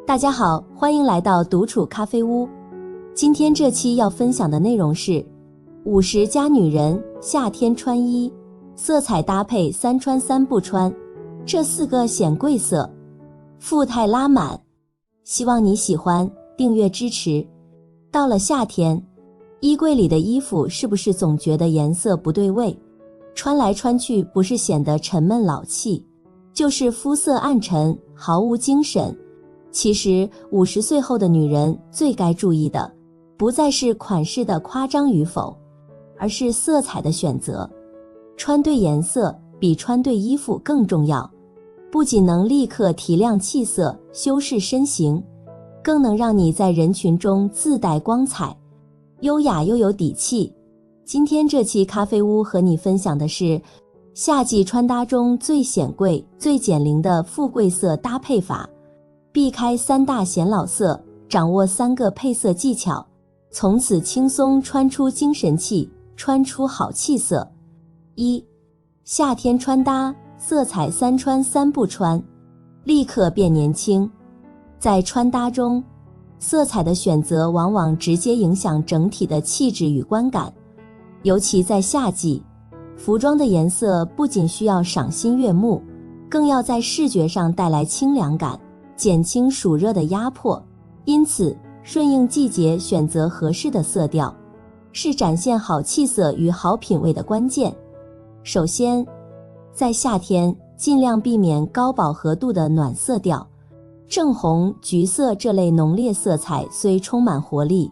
大家好，欢迎来到独处咖啡屋。今天这期要分享的内容是50加女人夏天穿衣，色彩搭配3穿3不穿，这4个显贵色，富态拉满。希望你喜欢，订阅支持。到了夏天，衣柜里的衣服是不是总觉得颜色不对味？穿来穿去不是显得沉闷老气，就是肤色暗沉，毫无精神。其实50岁后的女人最该注意的，不再是款式的夸张与否，而是色彩的选择。穿对颜色比穿对衣服更重要，不仅能立刻提亮气色，修饰身形，更能让你在人群中自带光彩，优雅又有底气。今天这期咖啡屋和你分享的是夏季穿搭中最显贵、最减龄的富贵色搭配法，避开3大显老色，掌握3个配色技巧，从此轻松穿出精神气，穿出好气色。1. 夏天穿搭，色彩3穿3不穿，立刻变年轻。在穿搭中，色彩的选择往往直接影响整体的气质与观感，尤其在夏季，服装的颜色不仅需要赏心悦目，更要在视觉上带来清凉感，减轻暑热的压迫。因此，顺应季节选择合适的色调，是展现好气色与好品味的关键。首先，在夏天尽量避免高饱和度的暖色调，正红、橘色这类浓烈色彩虽充满活力，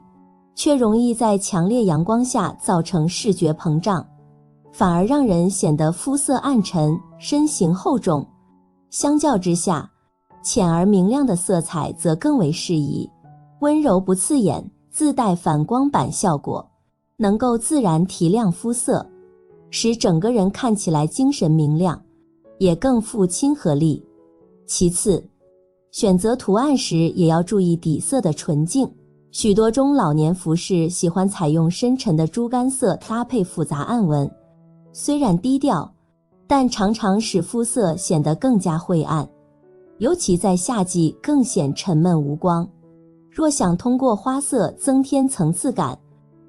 却容易在强烈阳光下造成视觉膨胀，反而让人显得肤色暗沉，身形厚重。相较之下，浅而明亮的色彩则更为适宜，温柔不刺眼，自带反光板效果，能够自然提亮肤色，使整个人看起来精神明亮，也更富亲和力。其次，选择图案时也要注意底色的纯净，许多中老年服饰喜欢采用深沉的猪肝色搭配复杂暗纹，虽然低调，但常常使肤色显得更加晦暗，尤其在夏季更显沉闷无光。若想通过花色增添层次感，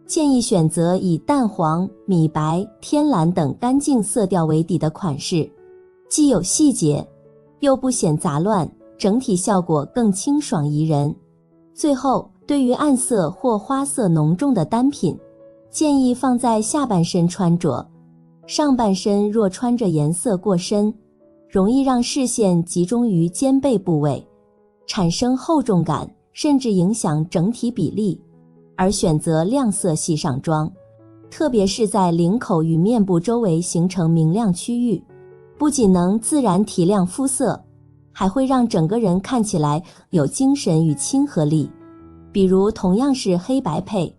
建议选择以淡黄、米白、天蓝等干净色调为底的款式，既有细节，又不显杂乱，整体效果更清爽宜人。最后，对于暗色或花色浓重的单品，建议放在下半身穿着，上半身若穿着颜色过深，容易让视线集中于肩背部位，产生厚重感，甚至影响整体比例。而选择亮色系上装，特别是在领口与面部周围形成明亮区域，不仅能自然提亮肤色，还会让整个人看起来有精神与亲和力。比如同样是黑白配，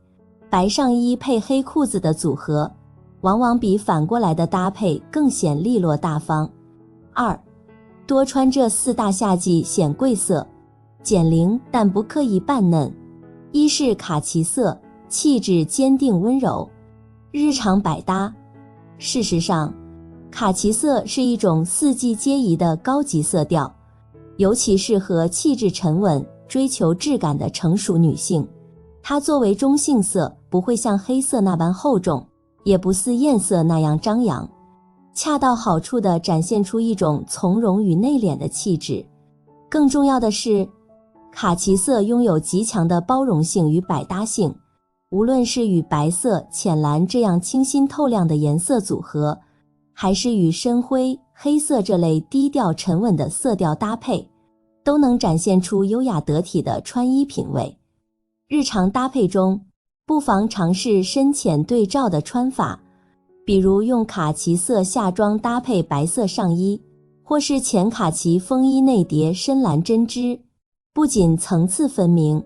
白上衣配黑裤子的组合，往往比反过来的搭配更显利落大方。2. 多穿这4大夏季显贵色，减龄但不刻意扮嫩。一是卡其色，气质坚定温柔，日常百搭。事实上，卡其色是一种4季皆宜的高级色调，尤其适合气质沉稳、追求质感的成熟女性。它作为中性色，不会像黑色那般厚重，也不似艳色那样张扬，恰到好处地展现出一种从容与内敛的气质。更重要的是，卡其色拥有极强的包容性与百搭性，无论是与白色、浅蓝这样清新透亮的颜色组合，还是与深灰、黑色这类低调沉稳的色调搭配，都能展现出优雅得体的穿衣品味。日常搭配中，不妨尝试深浅对照的穿法，比如用卡其色夏装搭配白色上衣，或是浅卡其风衣内叠深蓝针织，不仅层次分明，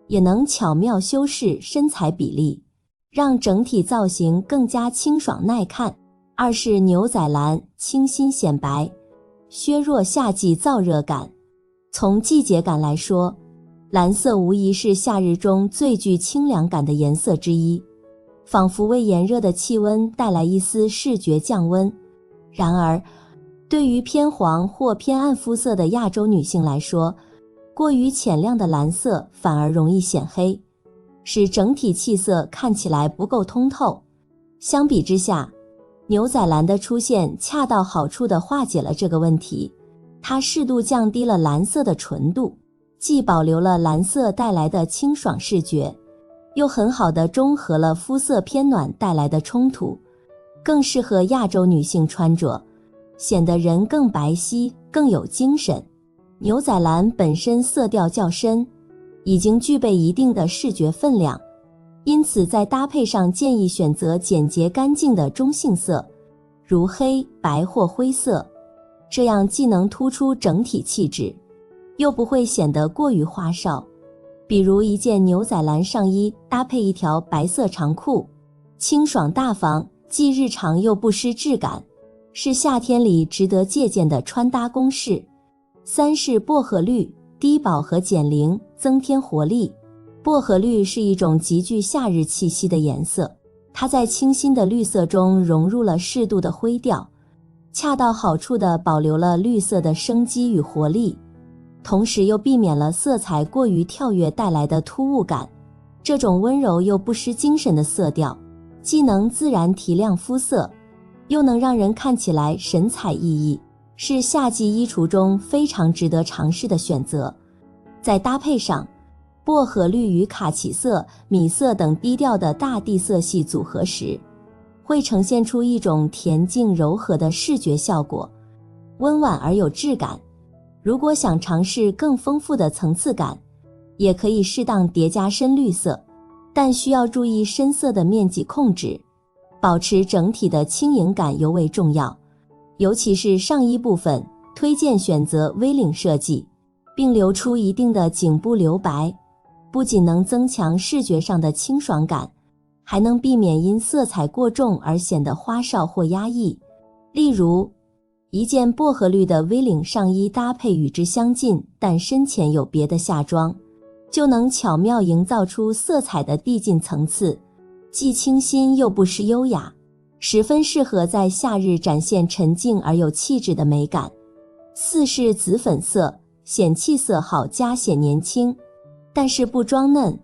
也能巧妙修饰身材比例，让整体造型更加清爽耐看。2是牛仔蓝，清新显白，削弱夏季燥热感。从季节感来说，蓝色无疑是夏日中最具清凉感的颜色之一，仿佛为炎热的气温带来一丝视觉降温。然而，对于偏黄或偏暗肤色的亚洲女性来说，过于浅亮的蓝色反而容易显黑，使整体气色看起来不够通透。相比之下，牛仔蓝的出现恰到好处地化解了这个问题，它适度降低了蓝色的纯度，既保留了蓝色带来的清爽视觉，又很好地中和了肤色偏暖带来的冲突，更适合亚洲女性穿着，显得人更白皙，更有精神。牛仔蓝本身色调较深，已经具备一定的视觉分量，因此在搭配上建议选择简洁干净的中性色，如黑、白或灰色，这样既能突出整体气质，又不会显得过于花哨。比如一件牛仔蓝上衣搭配一条白色长裤，清爽大方，既日常又不失质感，是夏天里值得借鉴的穿搭公式。3是薄荷绿，低饱和减龄，增添活力。薄荷绿是一种极具夏日气息的颜色，它在清新的绿色中融入了适度的灰调，恰到好处地保留了绿色的生机与活力，同时又避免了色彩过于跳跃带来的突兀感。这种温柔又不失精神的色调，既能自然提亮肤色，又能让人看起来神采奕奕，是夏季衣橱中非常值得尝试的选择。在搭配上，薄荷绿与卡其色、米色等低调的大地色系组合时，会呈现出一种恬静柔和的视觉效果，温婉而有质感。如果想尝试更丰富的层次感，也可以适当叠加深绿色，但需要注意深色的面积控制，保持整体的轻盈感尤为重要。尤其是上衣部分，推荐选择 V 领设计，并留出一定的颈部留白，不仅能增强视觉上的清爽感，还能避免因色彩过重而显得花哨或压抑。例如，一件薄荷绿的 V 领上衣搭配与之相近但深浅有别的夏装，就能巧妙营造出色彩的递进层次，既清新又不失优雅，十分适合在夏日展现沉静而有气质的美感。4是紫粉色，显气色好加显年轻，但是不装嫩。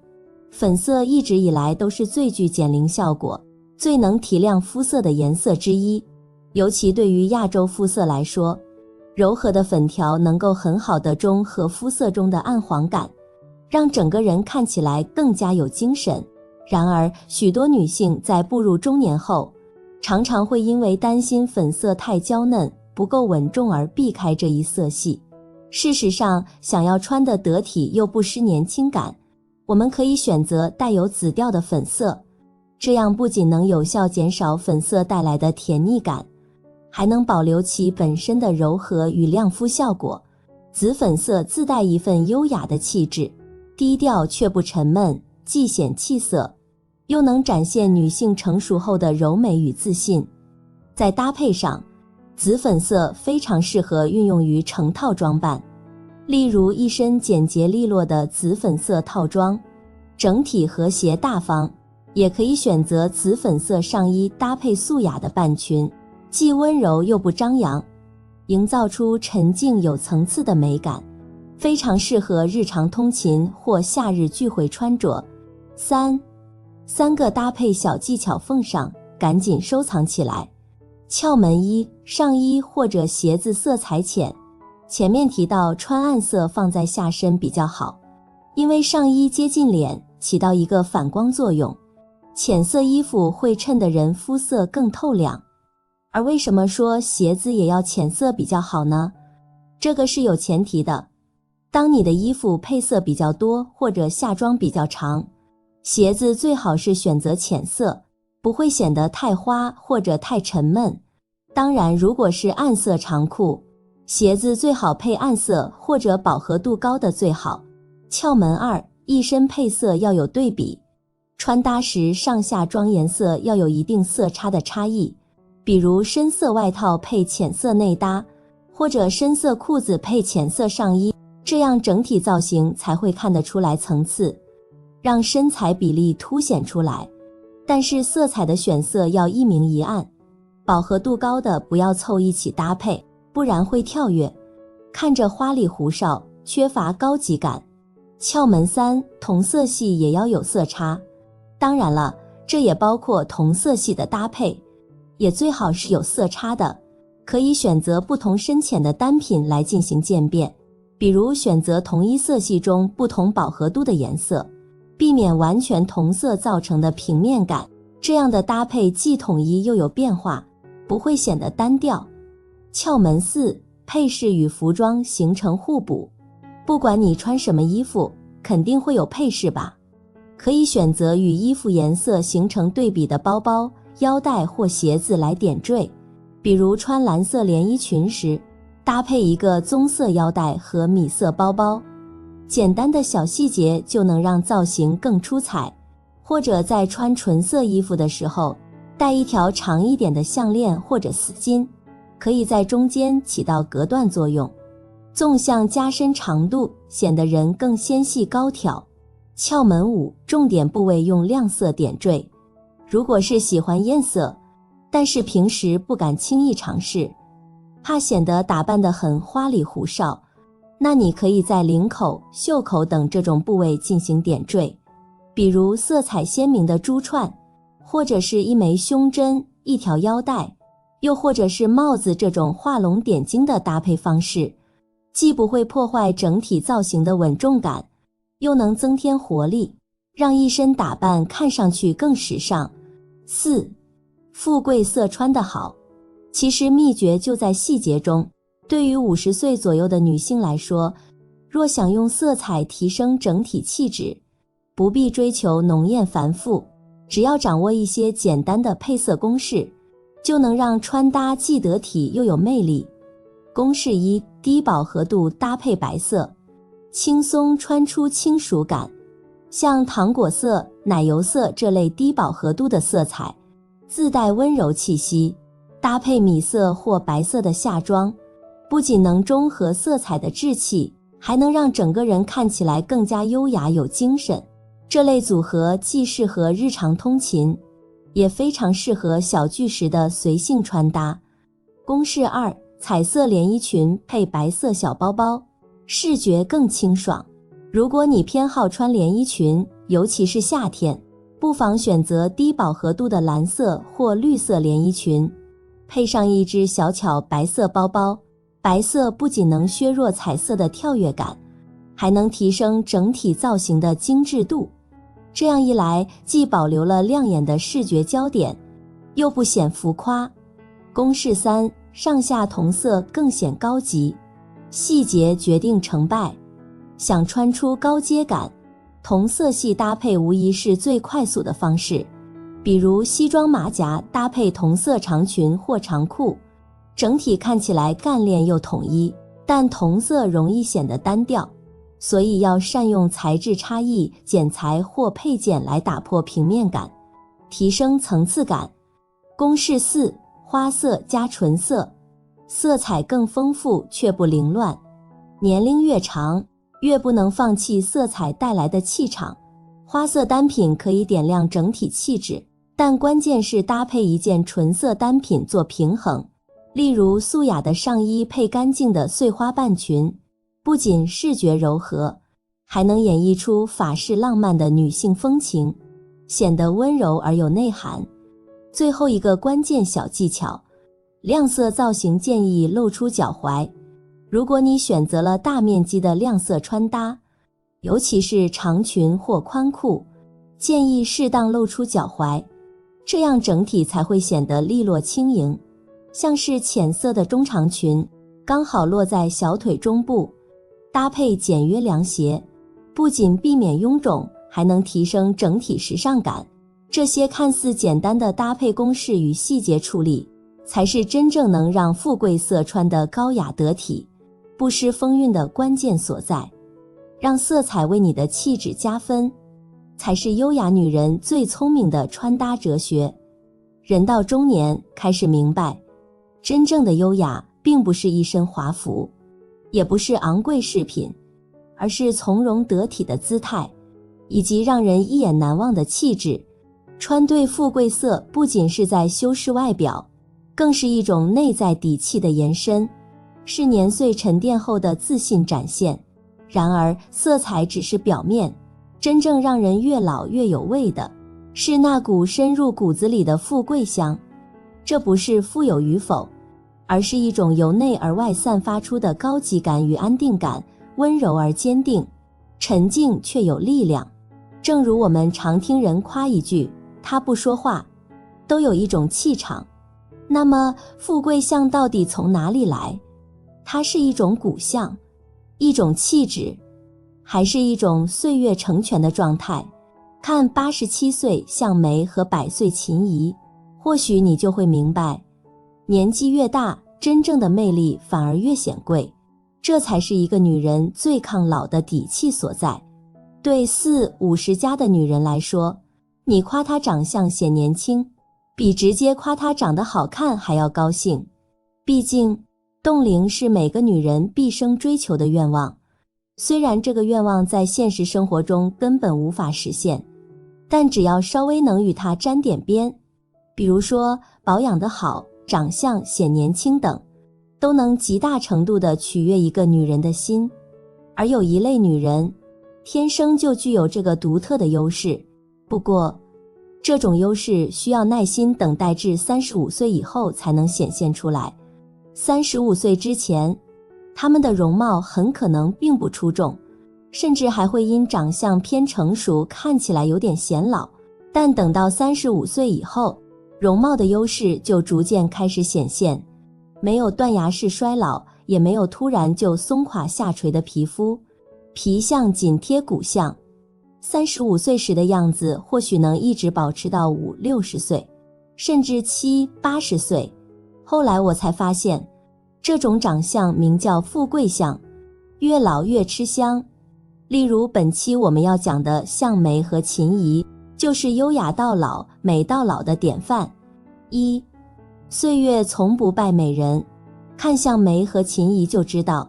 粉色一直以来都是最具减龄效果、最能提亮肤色的颜色之一，尤其对于亚洲肤色来说，柔和的粉条能够很好地中和肤色中的暗黄感，让整个人看起来更加有精神。然而，许多女性在步入中年后，常常会因为担心粉色太娇嫩、不够稳重而避开这一色系。事实上，想要穿得得体又不失年轻感，我们可以选择带有紫调的粉色，这样不仅能有效减少粉色带来的甜腻感，还能保留其本身的柔和与亮肤效果。紫粉色自带一份优雅的气质，低调却不沉闷，既显气色，又能展现女性成熟后的柔美与自信。在搭配上，紫粉色非常适合运用于成套装扮，例如一身简洁利落的紫粉色套装，整体和谐大方。也可以选择紫粉色上衣搭配素雅的半裙，既温柔又不张扬，营造出沉静有层次的美感，非常适合日常通勤或夏日聚会穿着。3个搭配小技巧奉上，赶紧收藏起来。窍门1，上衣或者鞋子色彩浅。前面提到穿暗色放在下身比较好，因为上衣接近脸，起到一个反光作用，浅色衣服会衬得人肤色更透亮。而为什么说鞋子也要浅色比较好呢？这个是有前提的。当你的衣服配色比较多或者下装比较长，鞋子最好是选择浅色，不会显得太花或者太沉闷。当然，如果是暗色长裤，鞋子最好配暗色或者饱和度高的最好。窍门2，一身配色要有对比。穿搭时上下装颜色要有一定色差的差异，比如深色外套配浅色内搭，或者深色裤子配浅色上衣，这样整体造型才会看得出来层次，让身材比例凸显出来。但是色彩的选色要一明一暗，饱和度高的不要凑一起搭配，不然会跳跃，看着花里胡哨，缺乏高级感。窍门3，同色系也要有色差。当然了，这也包括同色系的搭配，也最好是有色差的，可以选择不同深浅的单品来进行渐变，比如选择同一色系中不同饱和度的颜色，避免完全同色造成的平面感，这样的搭配既统一又有变化，不会显得单调。窍门4，配饰与服装形成互补。不管你穿什么衣服，肯定会有配饰吧？可以选择与衣服颜色形成对比的包包、腰带或鞋子来点缀，比如穿蓝色连衣裙时，搭配一个棕色腰带和米色包包。简单的小细节就能让造型更出彩。或者在穿纯色衣服的时候，戴一条长一点的项链或者丝巾，可以在中间起到隔断作用，纵向加深长度，显得人更纤细高挑。窍门5，重点部位用亮色点缀。如果是喜欢艳色，但是平时不敢轻易尝试，怕显得打扮得很花里胡哨，那你可以在领口、袖口等这种部位进行点缀，比如色彩鲜明的珠串，或者是一枚胸针、一条腰带，又或者是帽子这种画龙点睛的搭配方式，既不会破坏整体造型的稳重感，又能增添活力，让一身打扮看上去更时尚。4，富贵色穿得好。其实秘诀就在细节中。对于50岁左右的女性来说，若想用色彩提升整体气质，不必追求浓艳繁复，只要掌握一些简单的配色公式，就能让穿搭既得体又有魅力。公式1，低饱和度搭配白色，轻松穿出轻熟感。像糖果色、奶油色这类低饱和度的色彩，自带温柔气息，搭配米色或白色的夏装，不仅能中和色彩的稚气，还能让整个人看起来更加优雅有精神。这类组合既适合日常通勤，也非常适合小聚时的随性穿搭。公式2，彩色连衣裙配白色小包包，视觉更清爽。如果你偏好穿连衣裙，尤其是夏天，不妨选择低饱和度的蓝色或绿色连衣裙，配上一只小巧白色包包。白色不仅能削弱彩色的跳跃感，还能提升整体造型的精致度。这样一来，既保留了亮眼的视觉焦点，又不显浮夸。公式3，上下同色更显高级。细节决定成败。想穿出高阶感，同色系搭配无疑是最快速的方式。比如西装马甲搭配同色长裙或长裤，整体看起来干练又统一，但同色容易显得单调，所以要善用材质差异、剪裁或配件来打破平面感，提升层次感。公式4，花色加纯色，色彩更丰富却不凌乱。年龄越长，越不能放弃色彩带来的气场。花色单品可以点亮整体气质，但关键是搭配一件纯色单品做平衡。例如素雅的上衣配干净的碎花半裙，不仅视觉柔和，还能演绎出法式浪漫的女性风情，显得温柔而有内涵。最后一个关键小技巧，亮色造型建议露出脚踝。如果你选择了大面积的亮色穿搭，尤其是长裙或宽裤，建议适当露出脚踝，这样整体才会显得利落轻盈。像是浅色的中长裙，刚好落在小腿中部，搭配简约凉鞋，不仅避免臃肿，还能提升整体时尚感。这些看似简单的搭配公式与细节处理，才是真正能让富贵色穿得高雅得体，不失风韵的关键所在。让色彩为你的气质加分，才是优雅女人最聪明的穿搭哲学。人到中年，开始明白，真正的优雅并不是一身华服，也不是昂贵饰品，而是从容得体的姿态，以及让人一眼难忘的气质。穿对富贵色不仅是在修饰外表，更是一种内在底气的延伸，是年岁沉淀后的自信展现。然而色彩只是表面，真正让人越老越有味的是那股深入骨子里的富贵香。这不是富有与否，而是一种由内而外散发出的高级感与安定感，温柔而坚定，沉静却有力量。正如我们常听人夸一句，他不说话，都有一种气场。那么富贵相到底从哪里来？它是一种骨相，一种气质，还是一种岁月成全的状态？看87岁向梅和100岁秦怡，或许你就会明白，年纪越大，真正的魅力反而越显贵，这才是一个女人最抗老的底气所在。对4、50加的女人来说，你夸她长相显年轻，比直接夸她长得好看还要高兴。毕竟冻龄是每个女人毕生追求的愿望，虽然这个愿望在现实生活中根本无法实现，但只要稍微能与它沾点边，比如说保养得好、长相显年轻等，都能极大程度地取悦一个女人的心。而有一类女人天生就具有这个独特的优势，不过这种优势需要耐心等待至35岁以后才能显现出来。35岁之前，她们的容貌很可能并不出众，甚至还会因长相偏成熟看起来有点显老，但等到35岁以后，容貌的优势就逐渐开始显现，没有断崖式衰老，也没有突然就松垮下垂的皮肤，皮相紧贴骨相，35岁时的样子或许能一直保持到50、60岁，甚至70、80岁。后来我才发现，这种长相名叫富贵相，越老越吃香。例如本期我们要讲的向梅和秦怡，就是优雅到老、美到老的典范。1. 岁月从不败美人，看向梅和秦怡就知道，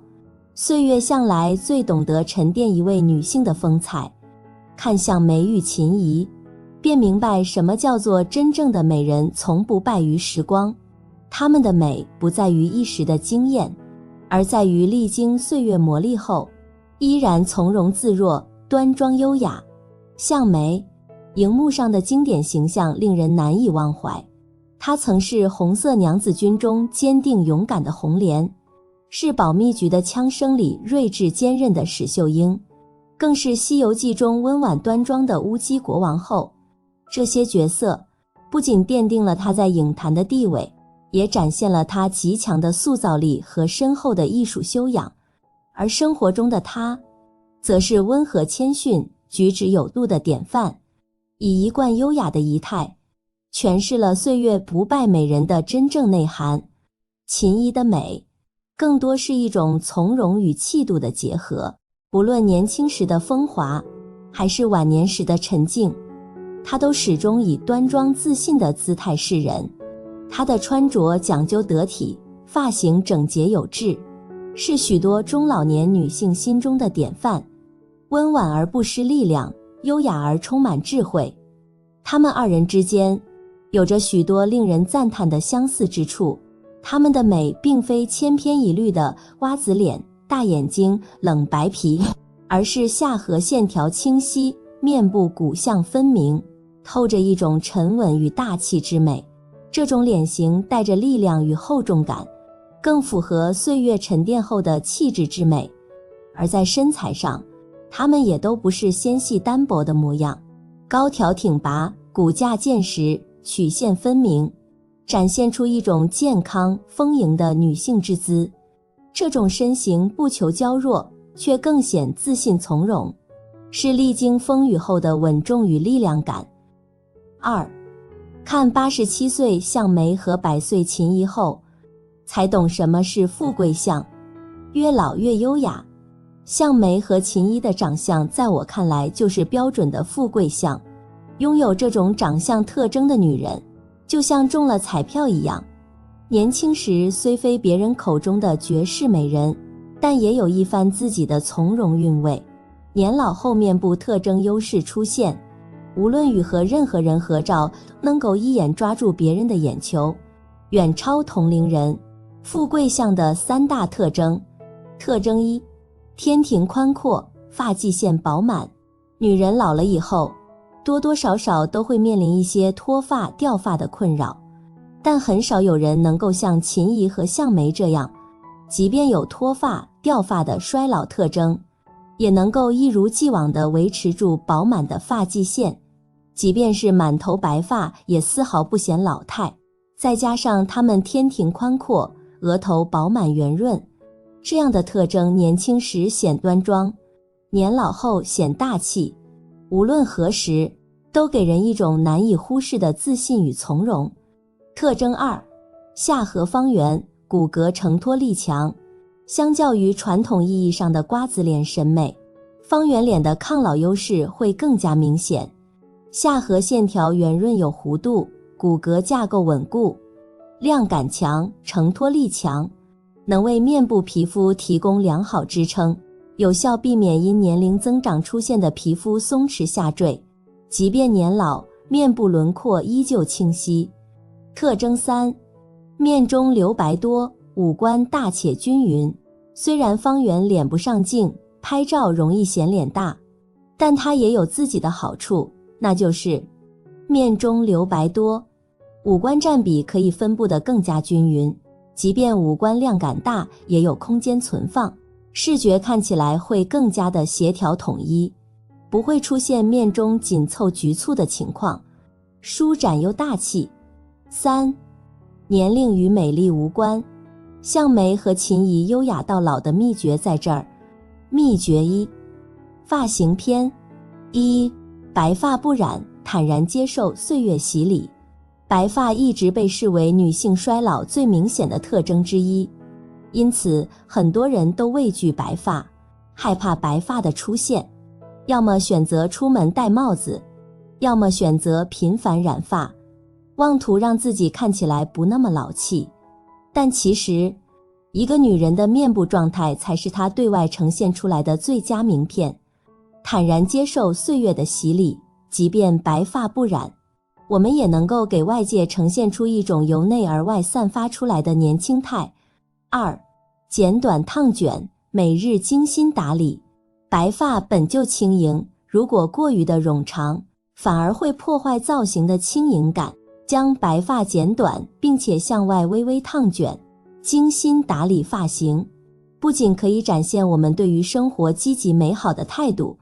岁月向来最懂得沉淀一位女性的风采。看向梅与秦怡，便明白什么叫做真正的美人从不败于时光。她们的美不在于一时的惊艳，而在于历经岁月磨砺后，依然从容自若、端庄优雅。向梅，荧幕上的经典形象令人难以忘怀。她曾是红色娘子军中坚定勇敢的红莲，是保密局的枪声里睿智坚韧的史秀英，更是《西游记》中温婉端庄的乌鸡国王后。这些角色不仅奠定了她在影坛的地位，也展现了她极强的塑造力和深厚的艺术修养。而生活中的她，则是温和谦逊、举止有度的典范，以一贯优雅的仪态，诠释了岁月不败美人的真正内涵。秦怡的美，更多是一种从容与气度的结合，不论年轻时的风华，还是晚年时的沉静，她都始终以端庄自信的姿态示人。她的穿着讲究得体，发型整洁有致，是许多中老年女性心中的典范，温婉而不失力量，优雅而充满智慧。她们二人之间有着许多令人赞叹的相似之处，她们的美并非千篇一律的蛙子脸、大眼睛、冷白皮，而是下颌线条清晰，面部骨相分明，透着一种沉稳与大气之美。这种脸型带着力量与厚重感，更符合岁月沉淀后的气质之美。而在身材上，她们也都不是纤细单薄的模样，高挑挺拔，骨架健实，曲线分明，展现出一种健康丰盈的女性之姿。这种身形不求娇弱，却更显自信从容，是历经风雨后的稳重与力量感。2. 看87岁向梅和100岁秦怡后，才懂什么是富贵相，越老越优雅。向梅和秦怡的长相在我看来就是标准的富贵相，拥有这种长相特征的女人，就像中了彩票一样。年轻时虽非别人口中的绝世美人，但也有一番自己的从容韵味。年老后面部特征优势出现，无论与和任何人合照，能够一眼抓住别人的眼球，远超同龄人。富贵相的3大特征。特征1，天庭宽阔，发际线饱满。女人老了以后，多多少少都会面临一些脱发、掉发的困扰，但很少有人能够像秦怡和向梅这样，即便有脱发、掉发的衰老特征，也能够一如既往地维持住饱满的发际线，即便是满头白发也丝毫不显老态。再加上她们天庭宽阔，额头饱满圆润，这样的特征年轻时显端庄，年老后显大气，无论何时都给人一种难以忽视的自信与从容。特征2，下颌方圆，骨骼承托力强。相较于传统意义上的瓜子脸审美，方圆脸的抗老优势会更加明显。下颌线条圆润有弧度，骨骼架构稳固，量感强，承托力强，能为面部皮肤提供良好支撑，有效避免因年龄增长出现的皮肤松弛下坠，即便年老，面部轮廓依旧清晰。特征3，面中留白多，五官大且均匀。虽然方圆脸不上镜，拍照容易显脸大，但它也有自己的好处，那就是面中留白多，五官占比可以分布得更加均匀，即便五官量感大，也有空间存放，视觉看起来会更加的协调统一，不会出现面中紧凑局促的情况，舒展又大气。3，年龄与美丽无关。向梅和秦怡优雅到老的秘诀在这儿。秘诀1，发型篇。1，白发不染，坦然接受岁月洗礼。白发一直被视为女性衰老最明显的特征之一，因此很多人都畏惧白发，害怕白发的出现，要么选择出门戴帽子，要么选择频繁染发，妄图让自己看起来不那么老气。但其实，一个女人的面部状态才是她对外呈现出来的最佳名片。坦然接受岁月的洗礼，即便白发不染，我们也能够给外界呈现出一种由内而外散发出来的年轻态。2，剪短烫卷，每日精心打理。白发本就轻盈，如果过于的冗长，反而会破坏造型的轻盈感。将白发剪短，并且向外微微烫卷，精心打理发型，不仅可以展现我们对于生活积极美好的态度，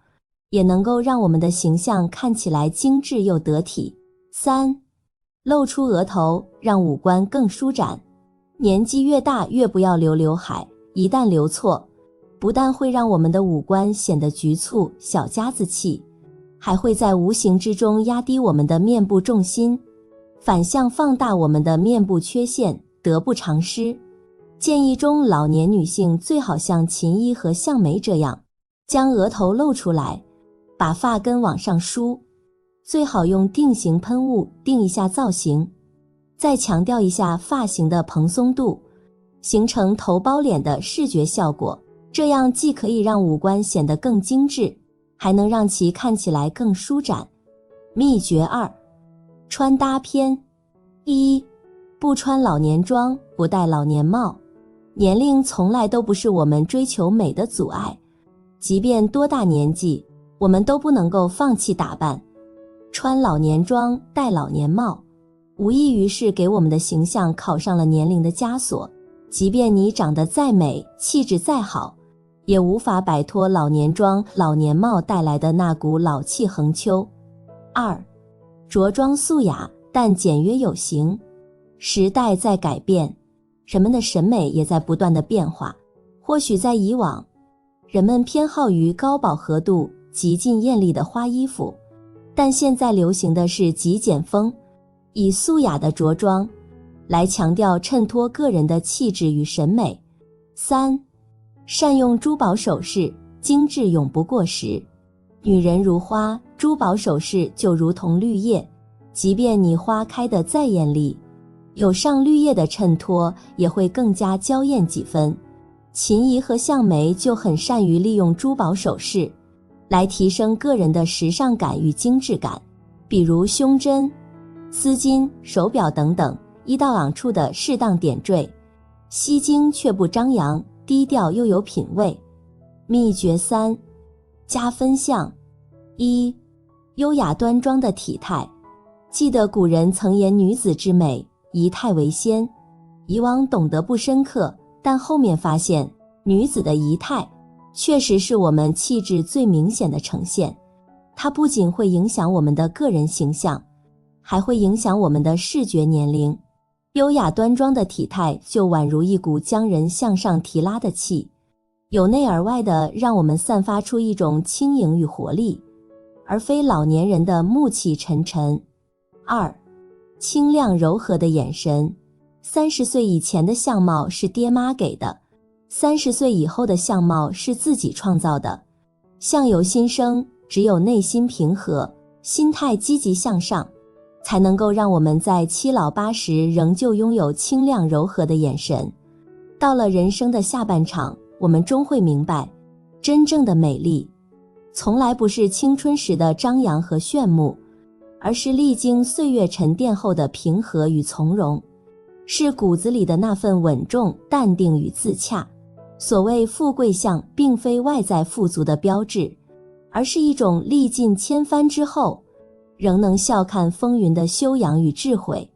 也能够让我们的形象看起来精致又得体。3，露出额头，让五官更舒展。年纪越大越不要留刘海，一旦留错，不但会让我们的五官显得局促小家子气，还会在无形之中压低我们的面部重心，反向放大我们的面部缺陷，得不偿失。建议中老年女性最好像秦怡和向梅这样，将额头露出来，把发根往上梳，最好用定型喷雾定一下造型，再强调一下发型的蓬松度，形成头包脸的视觉效果，这样既可以让五官显得更精致，还能让其看起来更舒展。秘诀2，穿搭篇。1，不穿老年装，不戴老年帽。年龄从来都不是我们追求美的阻碍，即便多大年纪，我们都不能够放弃打扮。穿老年装，戴老年帽，无异于是给我们的形象铐上了年龄的枷锁，即便你长得再美，气质再好，也无法摆脱老年装、老年帽带来的那股老气横秋。2，着装素雅，但简约有型。时代在改变，人们的审美也在不断的变化。或许在以往，人们偏好于高饱和度、极尽艳丽的花衣服，但现在流行的是极简风，以素雅的着装来强调衬托个人的气质与审美。3，善用珠宝首饰，精致永不过时。女人如花，珠宝首饰就如同绿叶，即便你花开得再艳丽，有上绿叶的衬托也会更加娇艳几分。秦怡和向梅就很善于利用珠宝首饰来提升个人的时尚感与精致感，比如胸针、丝巾、手表等等，一到两处的适当点缀，吸睛却不张扬，低调又有品味。秘诀3：加分项。1、优雅端庄的体态。记得古人曾言女子之美，仪态为先。以往懂得不深刻，但后面发现，女子的仪态确实是我们气质最明显的呈现。它不仅会影响我们的个人形象，还会影响我们的视觉年龄。优雅端庄的体态就宛如一股将人向上提拉的气，由内而外的让我们散发出一种轻盈与活力，而非老年人的暮气沉沉。2、清亮柔和的眼神。30岁以前的相貌是爹妈给的，30岁以后的相貌是自己创造的。相由心生，只有内心平和，心态积极向上，才能够让我们在七老八十仍旧拥有清亮柔和的眼神。到了人生的下半场，我们终会明白，真正的美丽从来不是青春时的张扬和炫目，而是历经岁月沉淀后的平和与从容，是骨子里的那份稳重、淡定与自洽。所谓富贵相，并非外在富足的标志，而是一种历尽千帆之后仍能笑看风云的修养与智慧，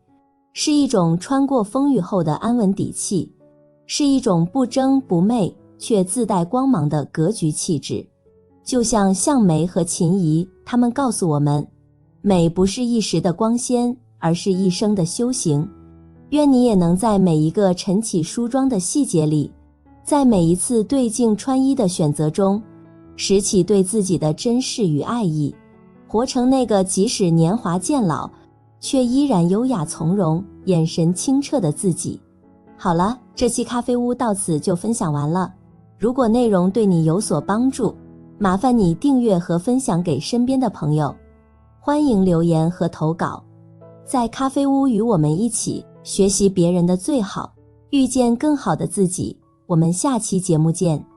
是一种穿过风雨后的安稳底气，是一种不争不媚却自带光芒的格局气质。就像向梅和秦怡，他们告诉我们，美不是一时的光鲜，而是一生的修行。愿你也能在每一个晨起梳妆的细节里，在每一次对镜穿衣的选择中，拾起对自己的珍视与爱意，活成那个即使年华渐老，却依然优雅从容、眼神清澈的自己。好了，这期咖啡屋到此就分享完了。如果内容对你有所帮助，麻烦你订阅和分享给身边的朋友。欢迎留言和投稿，在咖啡屋与我们一起学习别人的最好，遇见更好的自己。我们下期节目见。